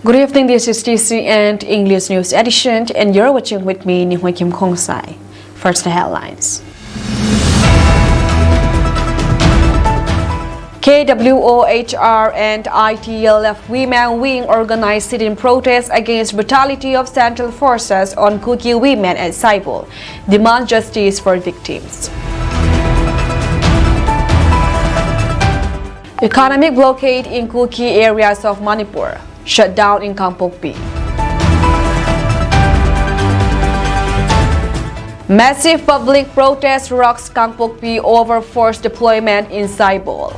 Good evening, this is TCN English News Edition, and you're watching with me, Nihoi Kim Kongsai. First, the headlines. KWOHR and ITLF Women Wing organized sit-in protest against brutality of Central Forces on Kuki women at Saibol, demand justice for victims. Economic blockade in Kuki areas of Manipur, shut down in Kangpokpi. Massive public protest rocks Kangpokpi over forced deployment in Saibol.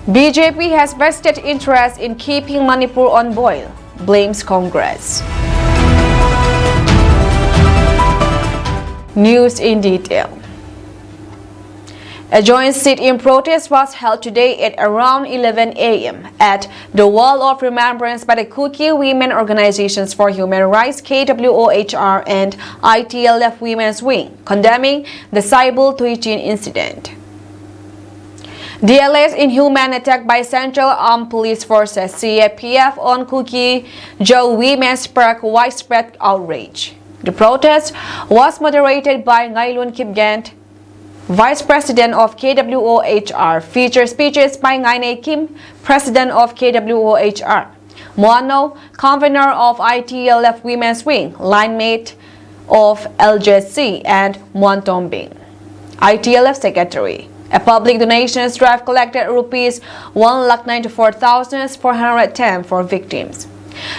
BJP has vested interest in keeping Manipur on boil, blames Congress. News in detail. A joint sit-in protest was held today at around 11 a.m. at the Wall of Remembrance by the Kuki Women Organizations for Human Rights KWOHR and ITLF Women's Wing, condemning the Saibol Tuichin incident. The alleged inhuman attack by Central Armed Police Forces CAPF on Kuki Joe women sparked widespread outrage. The protest was moderated by Ngaylun Kipgant, Vice President of KWOHR, featured speeches by Ngaine Kim, President of KWOHR, Moano, Convener of ITLF Women's Wing, line mate of LJC, and Muan Tombing, ITLF Secretary. A public donations drive collected rupees 1,94,410 for victims.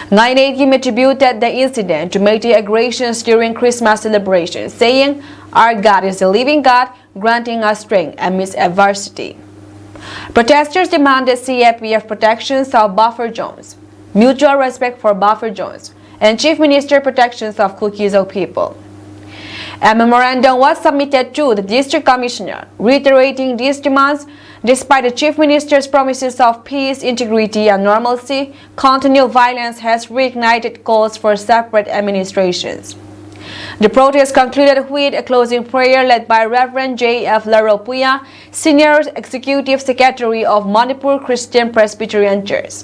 Ngaine Kim attributed the incident to mighty aggressions during Christmas celebrations, saying, "Our God is a living God, granting us strength amidst adversity." Protesters demanded CAPF protections of buffer zones, mutual respect for buffer zones, and Chief Minister protections of Kukizo people. A memorandum was submitted to the District Commissioner, reiterating these demands. Despite the Chief Minister's promises of peace, integrity, and normalcy, continued violence has reignited calls for separate administrations. The protest concluded with a closing prayer led by Reverend J.F. Laropuya, Senior Executive Secretary of Manipur Christian Presbyterian Church.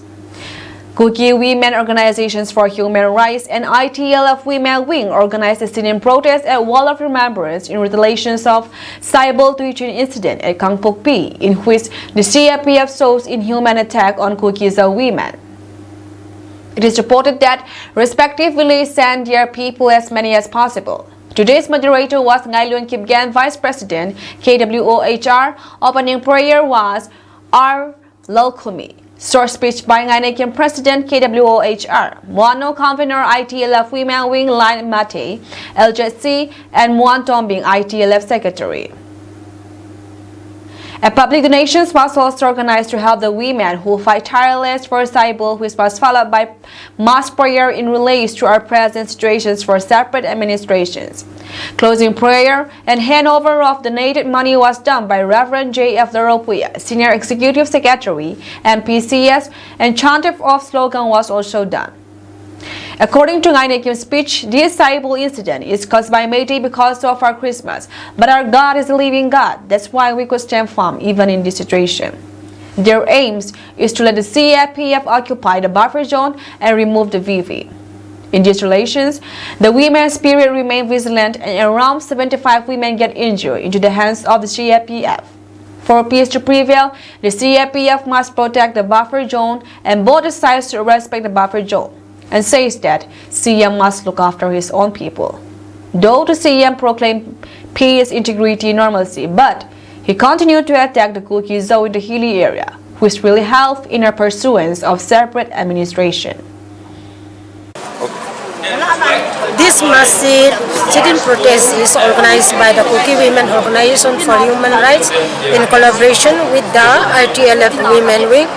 Kuki Women Organizations for Human Rights and ITLF Women Wing organized a sit-in protest at Wall of Remembrance in retaliation of Saibol Tuichin incident at Kangpokpi, in which the CAPF sought inhuman attack on Kuki's women. It is reported that respective villages sent their people as many as possible. Today's moderator was Ngaylun Kipgan, Vice President, KWOHR. Opening prayer was R. Lalkumi. Short speech by Ngaine Kim, President, KWOHR. Moano, Convener, ITLF Women Wing, Line Mate, LJC, and Muan Tombing, ITLF Secretary. A public donations was also organized to help the women who fight tireless for Saibol, which was followed by mass prayer in relays to our present situations for separate administrations. Closing prayer and handover of donated money was done by Reverend J.F. Laropuya, Senior Executive Secretary, and PCS, and chant-off of slogan was also done. According to Ngaine Kim's speech, this Saibol incident is caused by Meitei because of our Christmas, but our God is a living God. That's why we could stand firm even in this situation. Their aims is to let the CAPF occupy the buffer zone and remove the VV. In these relations, the women's spirit remained vigilant and around 75 women get injured into the hands of the CAPF. For peace to prevail, the CAPF must protect the buffer zone and both sides to respect the buffer zone, and says that CM must look after his own people. Though the CM proclaimed peace, integrity, normalcy, but he continued to attack the Kuki Zone in the hilly area, which really helped in our pursuance of separate administration. This massive sit-in protest is organized by the Kuki Women Organization for Human Rights in collaboration with the ITLF Women Wing.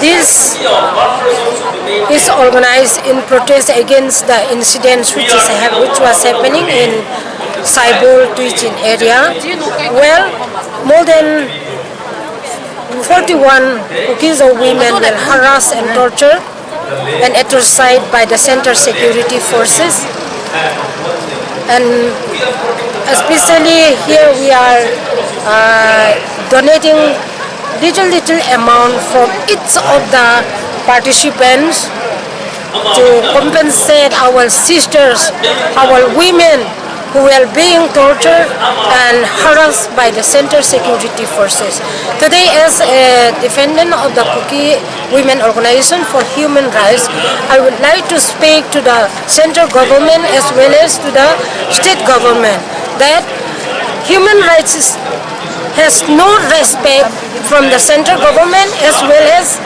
This is organized in protest against the incidents which was happening in Saibol Tuichin area. Well, more than 41 Kukizo women were harassed and tortured and atrocized by the Center Security Forces. And especially here we are donating little amount from each of the participants to compensate our sisters, our women who were being tortured and harassed by the center security forces. Today, as a defendant of the Kuki Women Organization for Human Rights, I would like to speak to the central government as well as to the state government that human rights has no respect from the central government as well as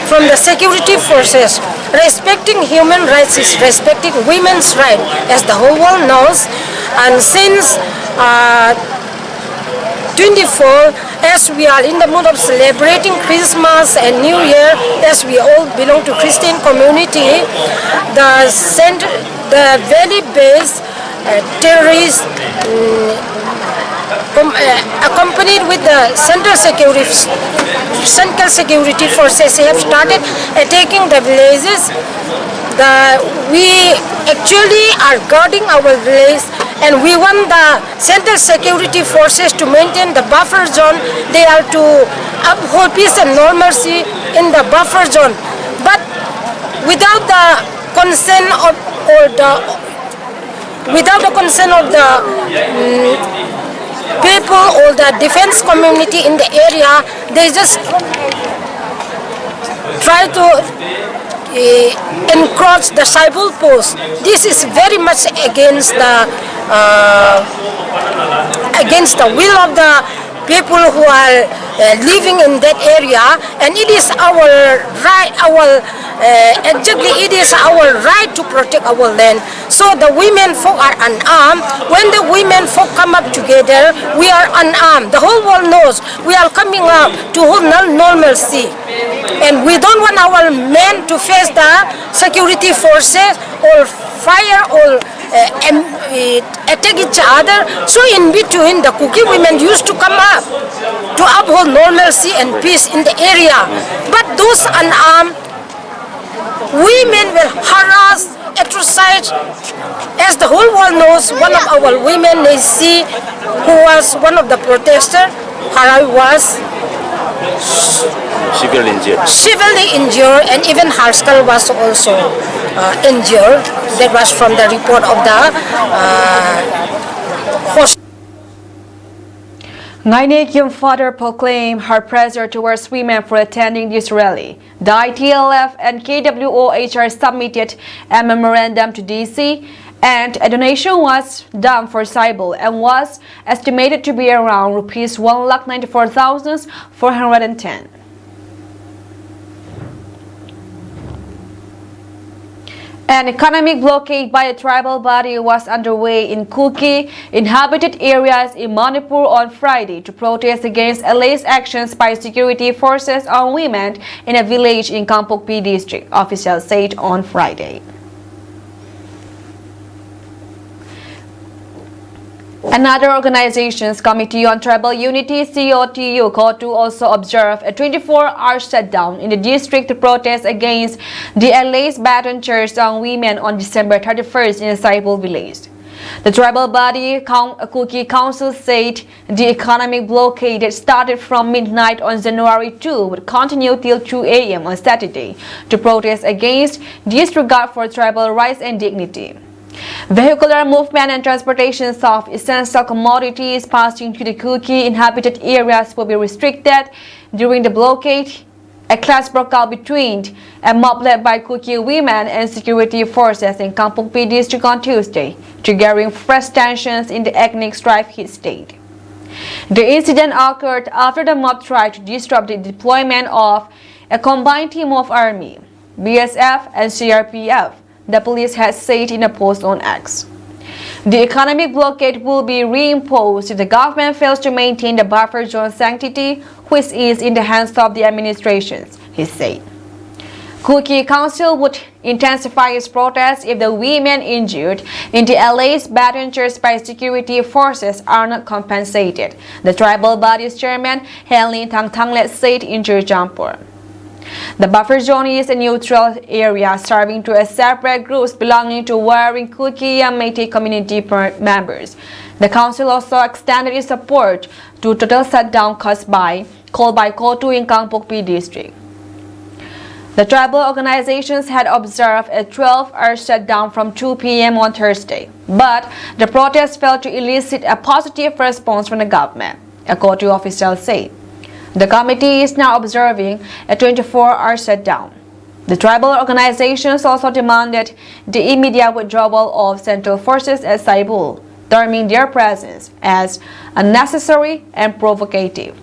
from the security forces. Respecting human rights is respecting women's rights, as the whole world knows. And since 24, as we are in the mood of celebrating Christmas and New Year, as we all belong to Christian community, the valley-based terrorists accompanied with the central security forces have started attacking the villages. We actually are guarding our village, and we want the central security forces to maintain the buffer zone. They are to uphold peace and normalcy in the buffer zone. But without the consent of the people or the defense community in the area, they just try to encroach the civil post. This is very much against the will of the people who are living in that area, and it is our right, it is our right to protect our land. So the women folk are unarmed. When the women folk come up together, we are unarmed. The whole world knows we are coming up to hold normalcy, and we don't want our men to face the security forces or fire or attack each other. So in between, the Kuki women used to come up to uphold normalcy and peace in the area. But those unarmed women were harassed, atrocized. As the whole world knows, one of our women, Nancy, who was one of the protesters, was severely injured, and even her skull was also injured. That was from the report of the hospital. Ngainekyum further proclaimed her pressure towards women for attending this rally. The ITLF and KWOHR submitted a memorandum to DC, and a donation was done for Saibal and was estimated to be around Rs 1,94,410. An economic blockade by a tribal body was underway in Kuki inhabited areas in Manipur on Friday to protest against alleged actions by security forces on women in a village in Kangpokpi district, officials said on Friday. Another organization's Committee on Tribal Unity, COTU, called to also observe a 24-hour shutdown in the district to protest against the alleged baton charged on women on December 31st in the Saibul village. The tribal body, Kuki Council, said the economic blockade that started from midnight on January 2 would continue till 2 a.m. on Saturday to protest against disregard for tribal rights and dignity. Vehicular movement and transportation of essential commodities passing to the Kuki inhabited areas will be restricted during the blockade. A clash broke out between a mob led by Kuki women and security forces in Kangpokpi district on Tuesday, triggering fresh tensions in the ethnic strife-hit state. The incident occurred after the mob tried to disrupt the deployment of a combined team of Army, BSF and CRPF, the police has said in a post on X. The economic blockade will be reimposed if the government fails to maintain the buffer zone sanctity, which is in the hands of the administrations, he said. Kuki Council would intensify its protests if the women injured in the alleged baton charged by security forces are not compensated, the tribal body's chairman, Henlin Tangtanglet, said in Jampur. The buffer zone is a neutral area serving to a separate groups belonging to warring Kuki and Métis community members. The council also extended its support to total shutdown called by Kotu in Kangpokpi district. The tribal organizations had observed a 12-hour shutdown from 2 p.m. on Thursday, but the protest failed to elicit a positive response from the government, a Kotu official said. The committee is now observing a 24-hour shutdown. The tribal organizations also demanded the immediate withdrawal of central forces at Saibul, terming their presence as unnecessary and provocative.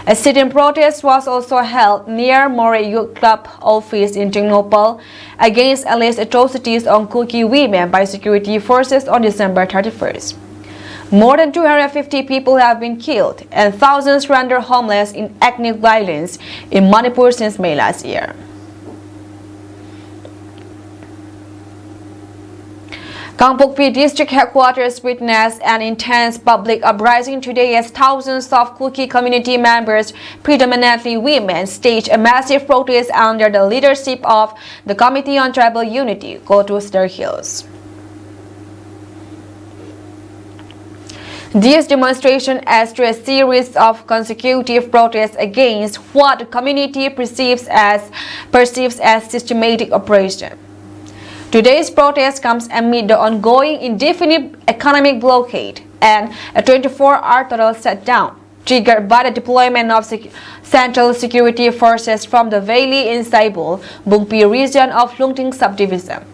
A sit-in protest was also held near More Youth Club office in Tingnopal against alleged atrocities on Kuki women by security forces on December 31st. More than 250 people have been killed and thousands rendered homeless in ethnic violence in Manipur since May last year. Kangpokpi district headquarters witnessed an intense public uprising today as thousands of Kuki community members, predominantly women, staged a massive protest under the leadership of the Committee on Tribal Unity, Kotu Star Hills. This demonstration adds to a series of consecutive protests against what the community perceives as systematic oppression. Today's protest comes amid the ongoing indefinite economic blockade and a 24-hour total shutdown, triggered by the deployment of Central Security Forces from the valley in Saibul, Bungpi region of Lungting subdivision.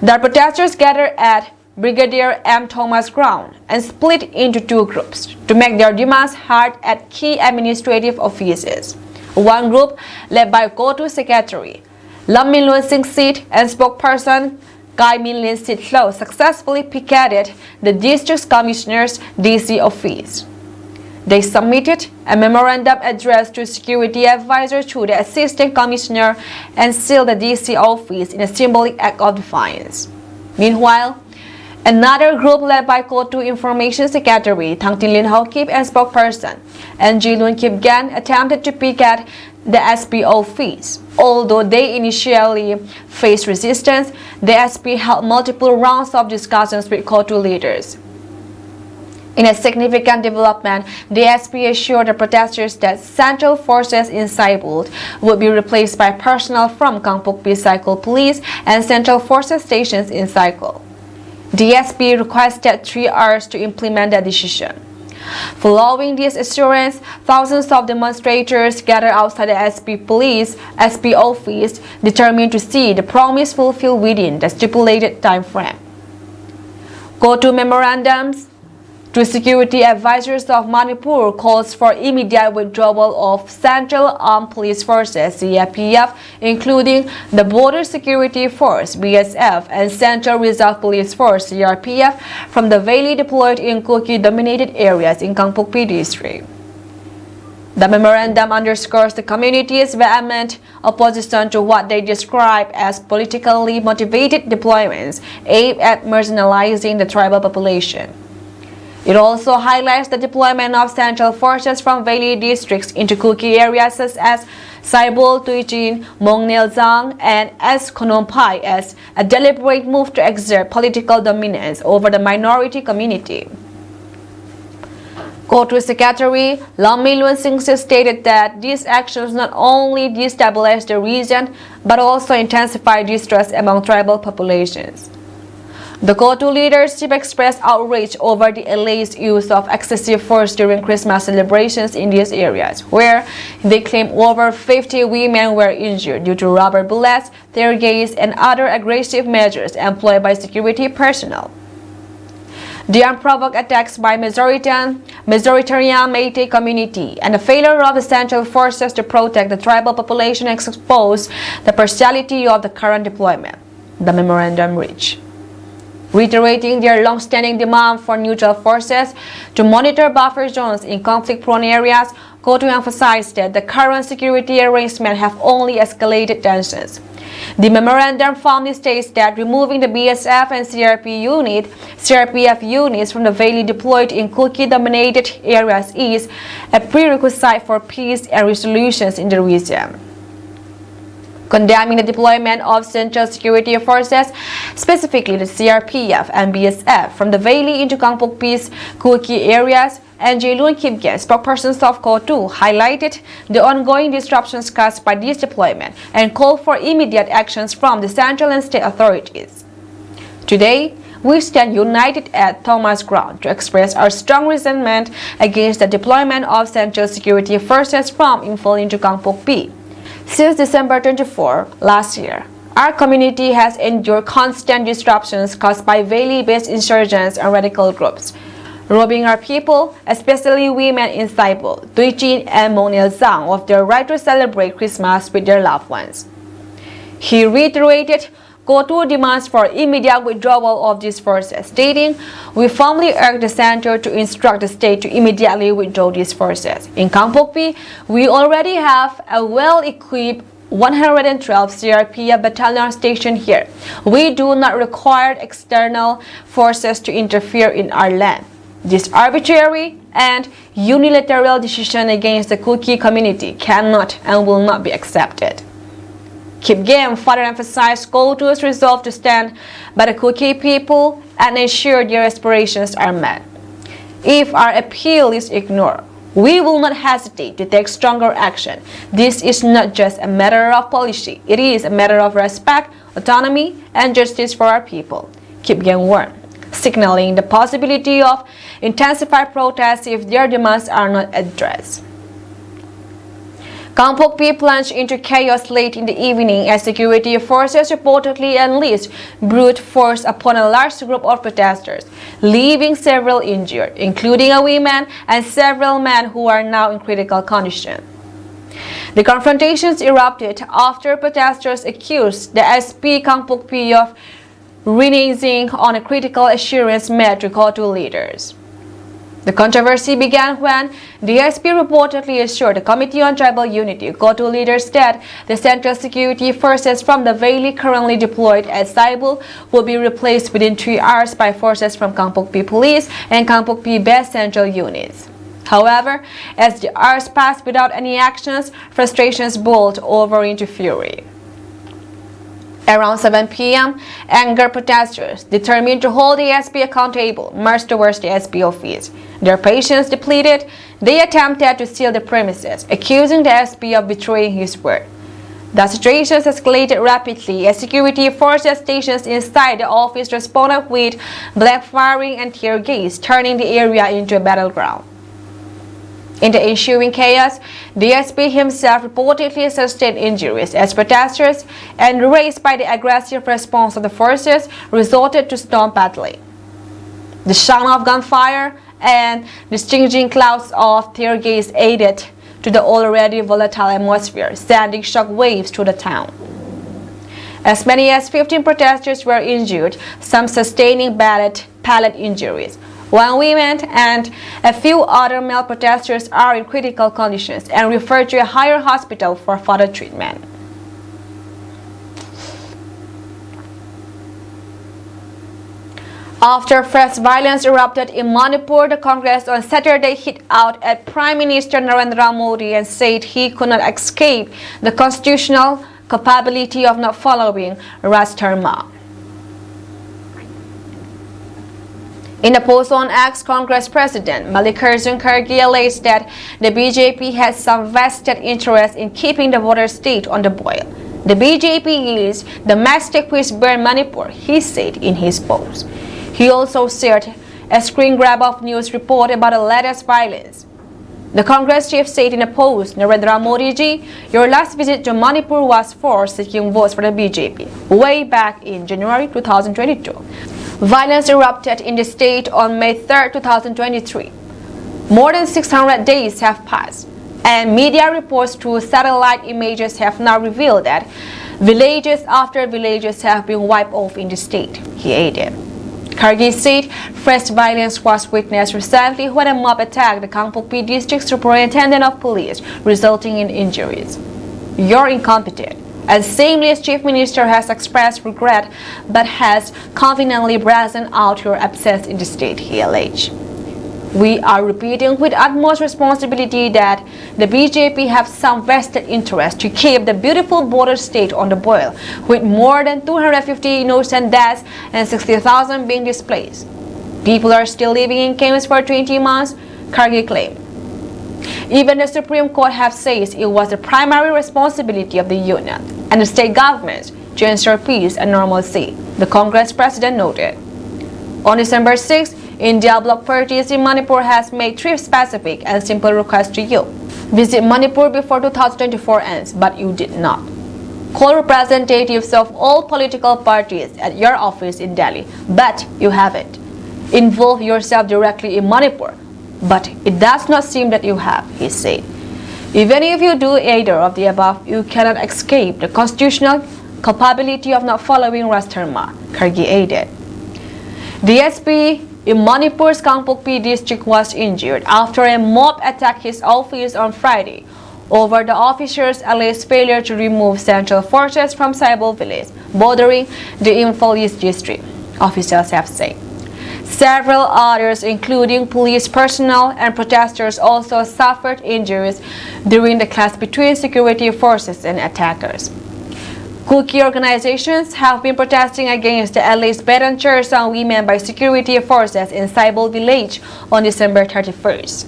The protesters gathered at Brigadier M. Thomas ground and split into two groups to make their demands heard at key administrative offices. One group, led by Kotu Secretary Lam Min Luan Singh Sit and spokesperson Kai Min Lin Sit Lo, successfully picketed the district's commissioner's DC office. They submitted a memorandum addressed to security advisors to the assistant commissioner and sealed the DC office in a symbolic act of defiance. Meanwhile, another group led by Kotu Information Secretary Thang Tin Lin Ho Kip and spokesperson NG Lun Kip Gan attempted to picket the SP office. Although they initially faced resistance, the SP held multiple rounds of discussions with Kotu leaders. In a significant development, the SP assured the protesters that central forces in Saibul would be replaced by personnel from Kangpokpi Cycle Police and central forces stations in Cycle. The SP requested 3 hours to implement the decision. Following this assurance, thousands of demonstrators gathered outside the SP office, determined to see the promise fulfilled within the stipulated time frame. Kotu memorandums to security advisors of Manipur calls for immediate withdrawal of Central Armed Police Forces (CRPF), including the Border Security Force (BSF) and Central Reserve Police Force (CRPF) from the valley deployed in Kuki-dominated areas in Kangpokpi district. The memorandum underscores the community's vehement opposition to what they describe as politically motivated deployments aimed at marginalizing the tribal population. It also highlights the deployment of central forces from valley districts into Kuki areas such as Saibul, Tuichin, Mongnelzang, and Eskononpai as a deliberate move to exert political dominance over the minority community. Kotu Secretary Lam Min Luan Singh stated that these actions not only destabilize the region but also intensify distrust among tribal populations. The Kotu leadership expressed outrage over the alleged use of excessive force during Christmas celebrations in these areas, where they claim over 50 women were injured due to rubber bullets, tear gas, and other aggressive measures employed by security personnel. The unprovoked attacks by Majoritarian Métis community and the failure of the central forces to protect the tribal population expose the partiality of the current deployment, the memorandum reached. Reiterating their long-standing demand for neutral forces to monitor buffer zones in conflict-prone areas, Kotu emphasized that the current security arrangements have only escalated tensions. The memorandum firmly states that removing the BSF and CRPF units from the valley deployed in Kuki-dominated areas is a prerequisite for peace and resolutions in the region. condemning the deployment of Central Security Forces, specifically the CRPF and BSF, from the valley into Kangpokpi's Kuki areas. And Jailun Kipgen, spokesperson of KO2, highlighted the ongoing disruptions caused by this deployment and called for immediate actions from the central and state authorities. Today, we stand united at Thomas Ground to express our strong resentment against the deployment of Central Security Forces from Imphal into Kangpokpi. Since December 24 last year, our community has endured constant disruptions caused by valley-based insurgents and radical groups, robbing our people, especially women in Saibo, Tuichin and Monil Zhang, of their right to celebrate Christmas with their loved ones. He reiterated KO2 demands for immediate withdrawal of these forces, stating, "We firmly urge the center to instruct the state to immediately withdraw these forces. In Kangpokpi, we already have a well-equipped 112 CRPF battalion stationed here. We do not require external forces to interfere in our land. This arbitrary and unilateral decision against the Kuki community cannot and will not be accepted." Kipgen further emphasized KO2's resolve to stand by the Kuki people and ensure their aspirations are met. If our appeal is ignored, we will not hesitate to take stronger action. This is not just a matter of policy, it is a matter of respect, autonomy, and justice for our people, Kipgen warned, signaling the possibility of intensified protests if their demands are not addressed. Kangpokpi plunged into chaos late in the evening as security forces reportedly unleashed brute force upon a large group of protesters, leaving several injured, including a woman and several men who are now in critical condition. The confrontations erupted after protesters accused the SP Kangpokpi of reneging on a critical assurance made to KO2 leaders. The controversy began when the SP reportedly assured the Committee on Tribal Unity KO2 leaders that the Central Security Forces from the valley currently deployed at Saibul will be replaced within 3 hours by forces from Kangpokpi Police and Kangpokpi-based central units. However, as the hours passed without any actions, frustrations boiled over into fury. Around 7 p.m., angered protesters, determined to hold the SP accountable, marched towards the SP office. Their patience depleted, they attempted to seal the premises, accusing the SP of betraying his word. The situation escalated rapidly as security forces stationed inside the office responded with black firing and tear gas, turning the area into a battleground. In the ensuing chaos, the SP himself reportedly sustained injuries as protesters, enraged by the aggressive response of the forces, resorted to storm battling. The sound of gunfire and distinguishing clouds of tear gas added to the already volatile atmosphere, sending shock waves through the town. As many as 15 protesters were injured, some sustaining pallet injuries, while women and a few other male protesters are in critical conditions and referred to a higher hospital for further treatment. After fresh violence erupted in Manipur, the Congress on Saturday hit out at Prime Minister Narendra Modi and said he could not escape the constitutional culpability of not following Rajdharma. In a post on X, Congress President Mallikarjun Kharge alleged that the BJP has some vested interest in keeping the border state on the boil. The BJP is domestic whisper in Manipur, he said in his post. He also shared a screen grab of news report about the latest violence. The Congress chief said in a post, "Narendra Modi ji, your last visit to Manipur was for seeking votes for the BJP, way back in January 2022. Violence erupted in the state on May 3, 2023. More than 600 days have passed, and media reports through satellite images have now revealed that villages after villages have been wiped off in the state," he added. Kharge said fresh violence was witnessed recently when a mob attacked the Kangpokpi district superintendent of police, resulting in injuries. "You're incompetent," and Assembly's chief minister has expressed regret but has conveniently brazen out your absence in the state, he alleged. We are repeating with utmost responsibility that the BJP have some vested interest to keep the beautiful border state on the boil, with more than 250 innocent deaths and 60,000 being displaced. People are still living in camps for 20 months, Kargi claimed. Even the Supreme Court have said it was the primary responsibility of the union and the state governments to ensure peace and normalcy, the Congress president noted. On December 6, India Bloc parties in Manipur has made 3 specific and simple requests to you. Visit Manipur before 2024 ends, but you did not. Call representatives of all political parties at your office in Delhi, but you haven't. Involve yourself directly in Manipur, but it does not seem that you have, he said. Even if you do either of the above, you cannot escape the constitutional culpability of not following Rastharma, Kargi added. The SP in Manipur's Kangpokpi district was injured after a mob attacked his office on Friday over the officers' alleged failure to remove central forces from Saibol village, bordering the Imphal East district, officials have said. Several others, including police personnel and protesters, also suffered injuries during the clash between security forces and attackers. Kuki organizations have been protesting against the alleged beaten chairs on women by security forces in Saibol village on December 31st.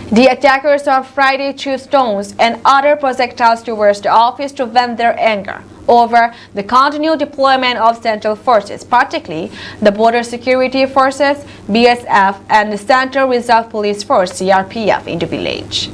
The attackers on Friday threw stones and other projectiles towards the office to vent their anger over the continued deployment of central forces, particularly the Border Security Forces, BSF, and the Central Reserve Police Force, CRPF, in the village.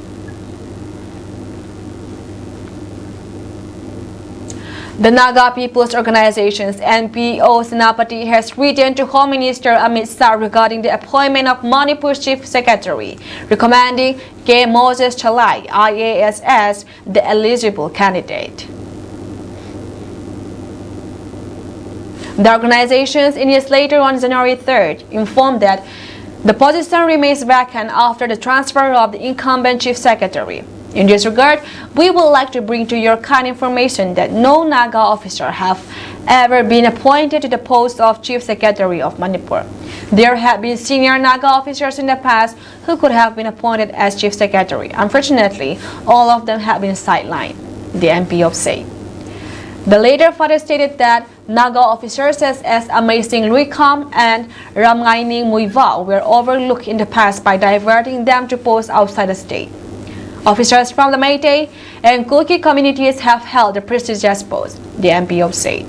The Naga People's Organization's NPO Senapati has written to Home Minister Amit Shah regarding the appointment of Manipur's Chief Secretary, recommending K. Moses Chalai, IAS, as the eligible candidate. The organization, in its letter on January 3rd, informed that the position remains vacant after the transfer of the incumbent Chief Secretary. In this regard, we would like to bring to your kind information that no Naga officer have ever been appointed to the post of Chief Secretary of Manipur. There have been senior Naga officers in the past who could have been appointed as Chief Secretary. Unfortunately, all of them have been sidelined, the NPO said. The letter further stated that Naga officers as Amazing Luikam and Ramngaining Muiva were overlooked in the past by diverting them to posts outside the state. Officers from the Meitei and Kuki communities have held the prestigious post, the NPO said.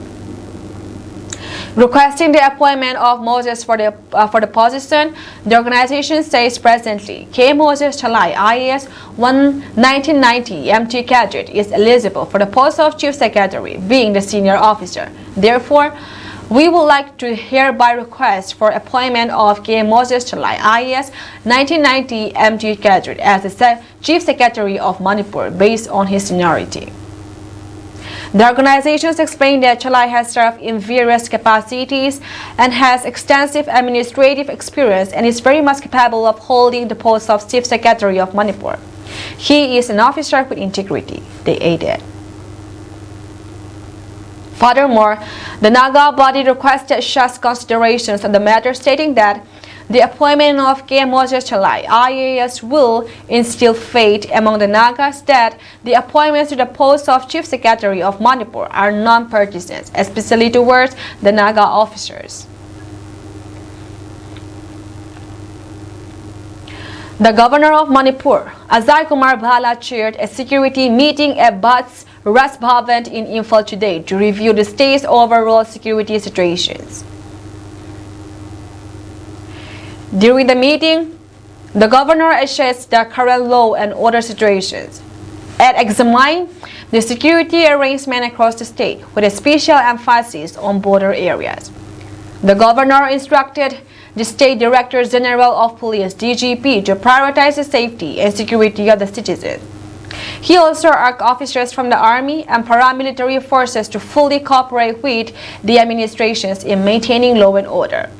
Requesting the appointment of Moses for the position, the organization says presently K. Moses Chalai, IAS 1990 MT cadre, is eligible for the post of Chief Secretary, being the senior officer. Therefore, we would like to hereby request for appointment of K. Moses Chalai, IAS 1990 MT cadre, as the Chief Secretary of Manipur based on his seniority. The organizations explained that Chalai has served in various capacities and has extensive administrative experience and is very much capable of holding the post of Chief Secretary of Manipur. He is an officer with integrity, they added. Furthermore, the Naga body requested Shah's considerations on the matter, stating that the appointment of K. Moses Chalai, IAS, will instill faith among the Nagas that the appointments to the post of Chief Secretary of Manipur are non-partisan, especially towards the Naga officers. The governor of Manipur, Ajay Kumar Bhala, chaired a security meeting at Bhat's Ras Bhavan in Imphal today to review the state's overall security situations. During the meeting, the governor assessed the current law and order situations and examined the security arrangement across the state with a special emphasis on border areas. The governor instructed the State Director General of Police (DGP) to prioritize the safety and security of the citizens. He also urged officers from the army and paramilitary forces to fully cooperate with the administrations in maintaining law and order.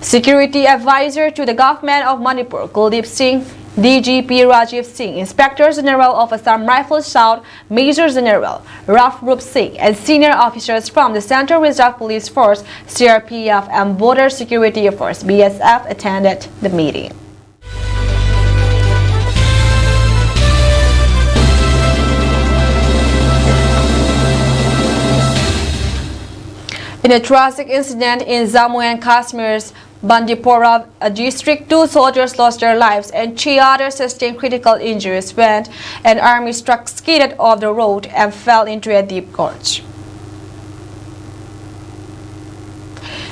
Security advisor to the government of Manipur, Kuldeep Singh, DGP Rajiv Singh, Inspector General of Assam Rifles South, Major General Rafrup Singh, and senior officers from the Central Reserve Police Force, CRPF, and Border Security Force (BSF) attended the meeting. In a tragic incident in Jammu and Kashmir's Bandipora district, 2 soldiers lost their lives and 3 others sustained critical injuries when an army truck skidded off the road and fell into a deep gorge.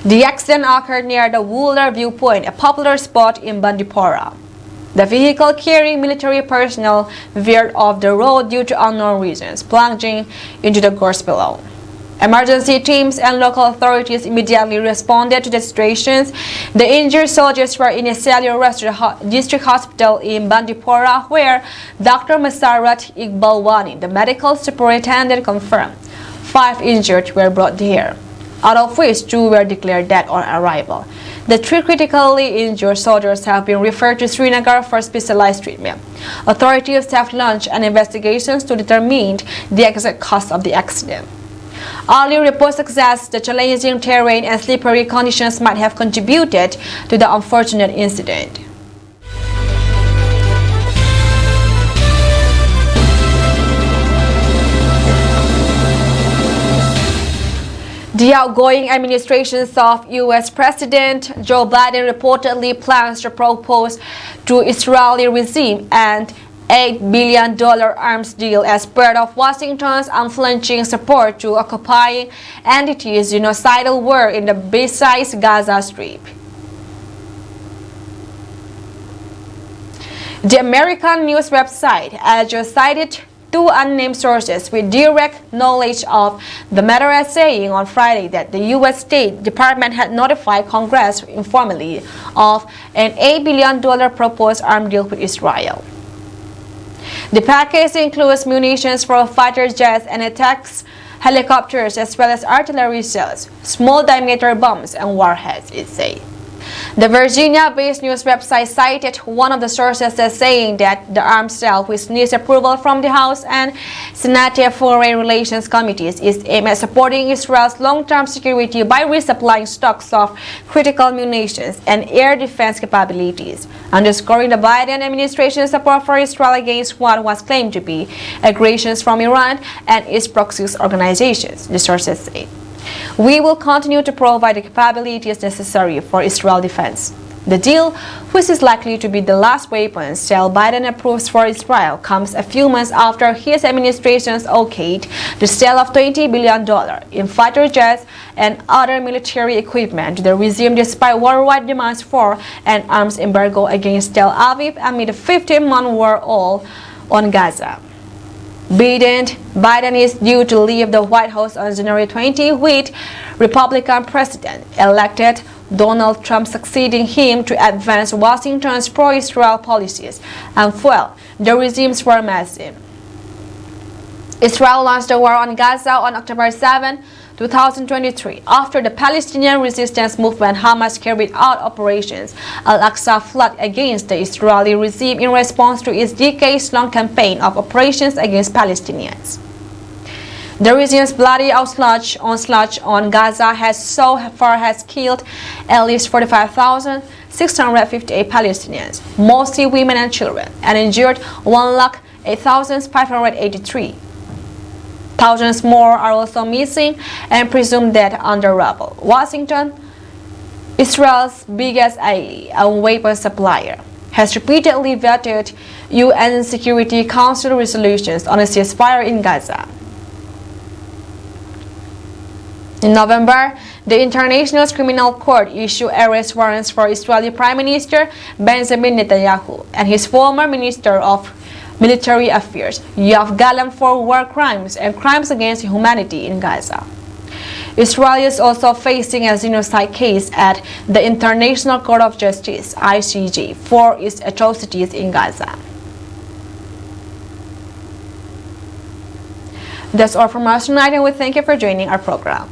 The accident occurred near the Wooler Viewpoint, a popular spot in Bandipora. The vehicle carrying military personnel veered off the road due to unknown reasons, plunging into the gorge below. Emergency teams and local authorities immediately responded to the situations. The injured soldiers were initially rushed to the district hospital in Bandipora, where Dr. Masarat Iqbalwani, the medical superintendent, confirmed 5 injured were brought there, out of which 2 were declared dead on arrival. The 3 critically injured soldiers have been referred to Srinagar for specialized treatment. Authorities have launched an investigation to determine the exact cause of the accident. Early reports suggest the challenging terrain and slippery conditions might have contributed to the unfortunate incident. The outgoing administrations of U.S. President Joe Biden reportedly plans to propose to Israeli regime and $8 billion arms deal as part of Washington's unflinching support to occupying entities' genocidal war in the besieged Gaza Strip. The American news website Asia cited 2 unnamed sources with direct knowledge of the matter as saying on Friday that the U.S. State Department had notified Congress informally of an $8 billion proposed arms deal with Israel. The package includes munitions for fighter jets and attacks helicopters, as well as artillery shells, small diameter bombs, and warheads, it said. The Virginia-based news website cited one of the sources as saying that the arms sale, which needs approval from the House and Senate Foreign Relations Committees, is aimed at supporting Israel's long-term security by resupplying stocks of critical munitions and air defense capabilities, underscoring the Biden administration's support for Israel against what was claimed to be aggressions from Iran and its proxy organizations, the sources say. We will continue to provide the capabilities necessary for Israel defense. The deal, which is likely to be the last weapons sale Biden approves for Israel, comes a few months after his administration's okayed the sale of $20 billion in fighter jets and other military equipment to the regime despite worldwide demands for an arms embargo against Tel Aviv amid a 15-month war all on Gaza. Biden is due to leave the White House on January 20 with Republican President-elected Donald Trump succeeding him to advance Washington's pro-Israel policies and fuel the regime's war machine. Israel launched the war on Gaza on October 7, 2023, after the Palestinian resistance movement Hamas carried out Operations Al-Aqsa Flood against the Israeli regime in response to its decades-long campaign of operations against Palestinians. The regime's bloody onslaught on Gaza so far has killed at least 45,658 Palestinians, mostly women and children, and injured 108,583. Thousands more are also missing and presumed dead under rubble. Washington, Israel's biggest ally and weapons supplier, has repeatedly vetoed UN Security Council resolutions on a ceasefire in Gaza. In November, the International Criminal Court issued arrest warrants for Israeli Prime Minister Benjamin Netanyahu and his former Minister of Military Affairs, Yoav Gallant, for war crimes and crimes against humanity in Gaza. Israel is also facing a genocide case at the International Court of Justice, ICJ, for its atrocities in Gaza. That's all from us tonight, and we thank you for joining our program.